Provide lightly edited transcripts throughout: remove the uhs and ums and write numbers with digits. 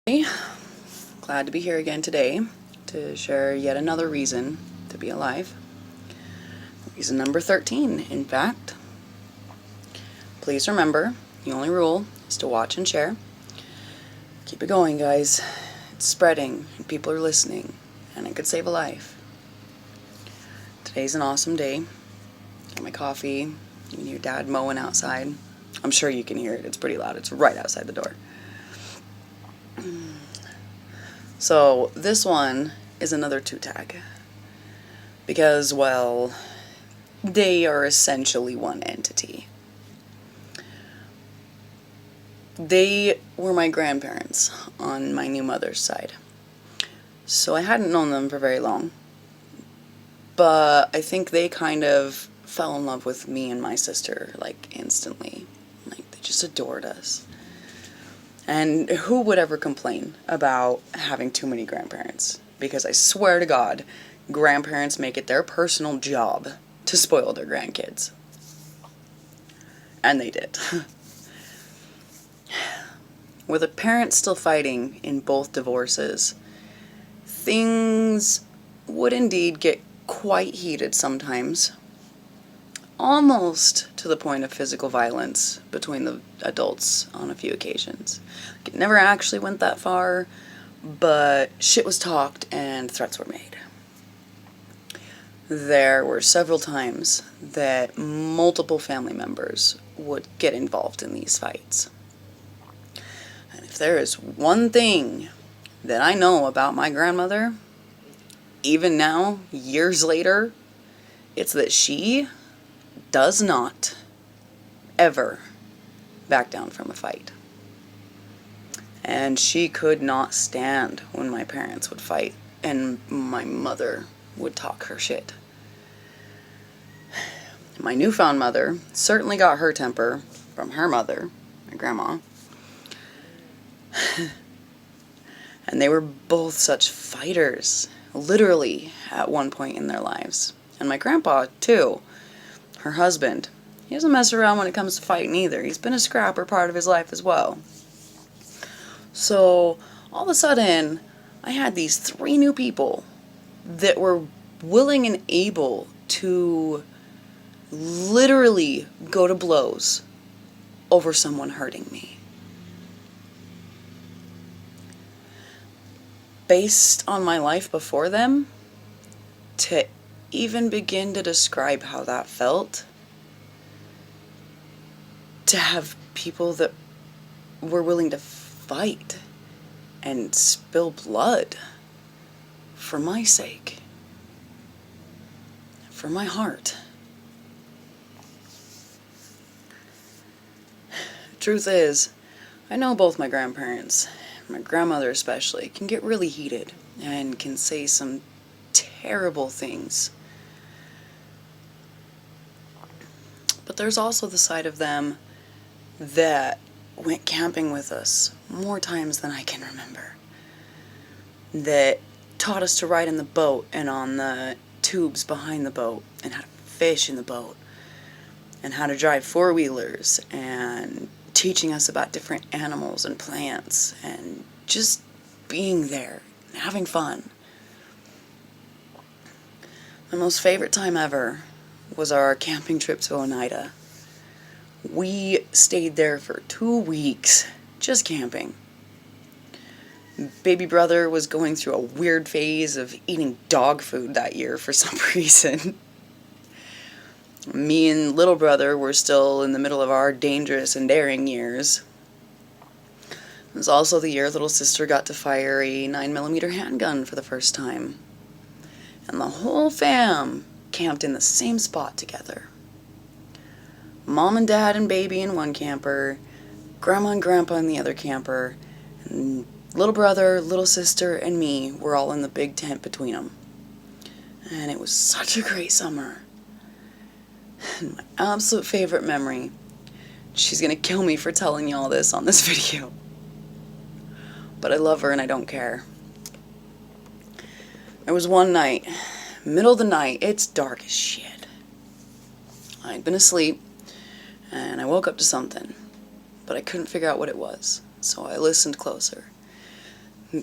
Hey, glad to be here again today to share yet another reason to be alive. Reason number 13, in fact. Please remember, the only rule is to watch and share. Keep it going, guys. It's spreading, and people are listening, and it could save a life. Today's an awesome day. Got my coffee. You can hear Dad mowing outside. I'm sure you can hear it. It's pretty loud. It's right outside the door. So this one is another two tag because, well, they are essentially one entity. They were my grandparents on my new mother's side. So I hadn't known them for very long, but I think they kind of fell in love with me and my sister, like, instantly. Like, they just adored us. And who would ever complain about having too many grandparents? Because I swear to God, grandparents make it their personal job to spoil their grandkids. And they did. With the parents still fighting in both divorces, things would indeed get quite heated sometimes. Almost to the point of physical violence between the adults on a few occasions. It never actually went that far, but shit was talked and threats were made. There were several times that multiple family members would get involved in these fights. And if there is one thing that I know about my grandmother, even now, years later, it's that she does not ever back down from a fight. And she could not stand when my parents would fight and my mother would talk her shit. My newfound mother certainly got her temper from her mother, my grandma. And they were both such fighters, literally, at one point in their lives. And my grandpa, too. Her husband, he doesn't mess around when it comes to fighting either. He's been a scrapper part of his life as well. So, all of a sudden, I had these three new people that were willing and able to literally go to blows over someone hurting me. Based on my life before them, to even begin to describe how that felt, to have people that were willing to fight and spill blood for my sake, for my heart. Truth is, I know both my grandparents, my grandmother especially, can get really heated and can say some terrible things. But there's also the side of them that went camping with us more times than I can remember. That taught us to ride in the boat and on the tubes behind the boat, and how to fish in the boat, and how to drive four-wheelers, and teaching us about different animals and plants, and just being there and having fun. My most favorite time ever was our camping trip to Oneida. We stayed there for 2 weeks, just camping. Baby brother was going through a weird phase of eating dog food that year for some reason. Me and little brother were still in the middle of our dangerous and daring years. It was also the year little sister got to fire a 9mm handgun for the first time. And the whole fam camped in the same spot together. Mom and Dad and baby in one camper, Grandma and Grandpa in the other camper, and little brother, little sister, and me were all in the big tent between them. And it was such a great summer. And my absolute favorite memory, she's gonna kill me for telling you all this on this video, but I love her and I don't care. There was one night, middle of the night, it's dark as shit. I'd been asleep, and I woke up to something, but I couldn't figure out what it was, so I listened closer.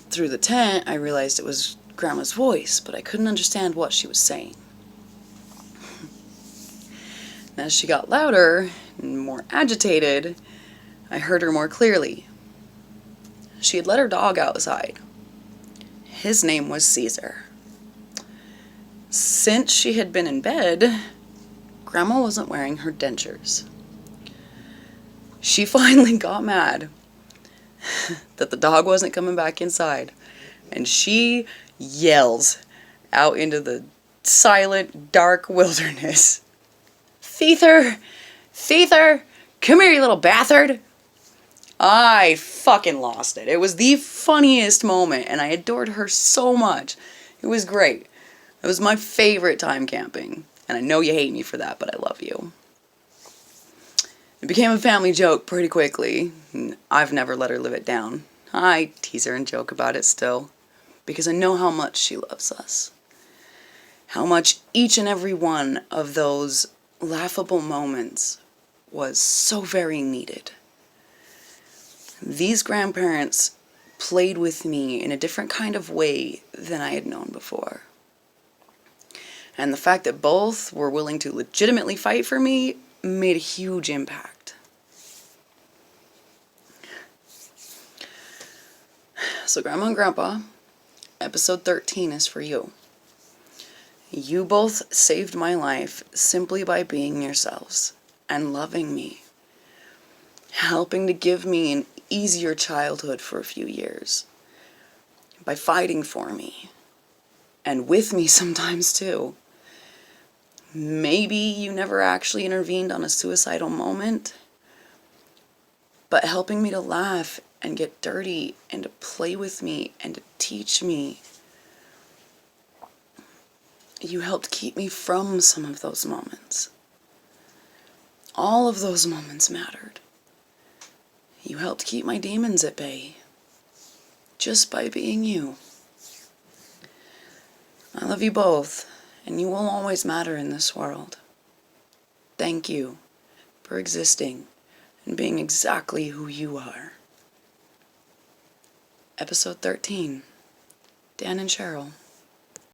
Through the tent, I realized it was Grandma's voice, but I couldn't understand what she was saying. And as she got louder and more agitated, I heard her more clearly. She had let her dog outside. His name was Caesar. Since she had been in bed, Grandma wasn't wearing her dentures. She finally got mad that the dog wasn't coming back inside, and she yells out into the silent, dark wilderness, "Feather! Feather! Come here, you little bastard!" I fucking lost it. It was the funniest moment, and I adored her so much. It was great. It was my favorite time camping, and I know you hate me for that, but I love you. It became a family joke pretty quickly, and I've never let her live it down. I tease her and joke about it still, because I know how much she loves us. How much each and every one of those laughable moments was so very needed. These grandparents played with me in a different kind of way than I had known before. And the fact that both were willing to legitimately fight for me made a huge impact. So Grandma and Grandpa, episode 13 is for you. You both saved my life simply by being yourselves and loving me, helping to give me an easier childhood for a few years, by fighting for me, and with me sometimes too. Maybe you never actually intervened on a suicidal moment, but helping me to laugh and get dirty and to play with me and to teach me. You helped keep me from some of those moments. All of those moments mattered. You helped keep my demons at bay, just by being you. I love you both, and you will always matter in this world. Thank you for existing and being exactly who you are. Episode 13, Dan and Cheryl.